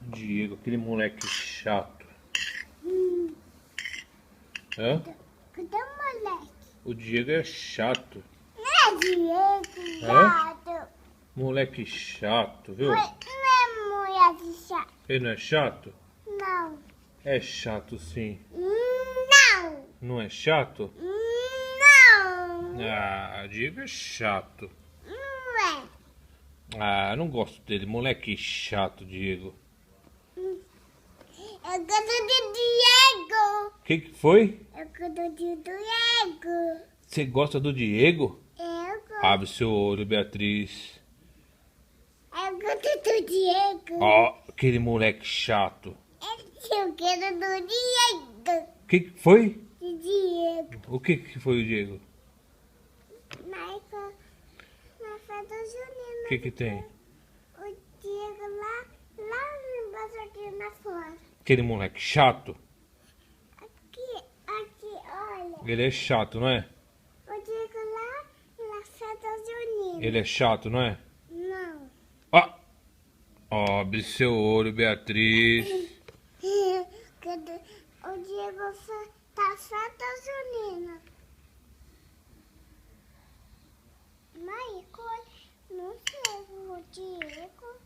Diego, aquele moleque chato. Hã? Cadê o moleque? O Diego é chato. Não é Diego, Hã? chato. Moleque chato, viu? Não é moleque chato. Ele não é chato? Não. É chato sim. Não. Não é chato? Não. Ah, Diego é chato. Não é. Ah, não gosto dele. Moleque chato, Diego. Eu gosto de Diego. O que foi? Eu gosto de Diego. Você gosta do Diego? Eu gosto. Abre seu olho, Beatriz. Eu gosto do Diego. Ó, aquele moleque chato. Eu quero do Diego. O que foi? De Diego. O que foi o Diego? Na festa junina. O que tem? O Diego lá embaixo aqui na fora. Aquele moleque chato? Aqui, olha. Ele é chato, não é? O Diego lá na festa junina. Ele é chato, não é? Não. Ó, abre seu olho, Beatriz. O Diego tá festa junina. Mãe, não sei o Diego.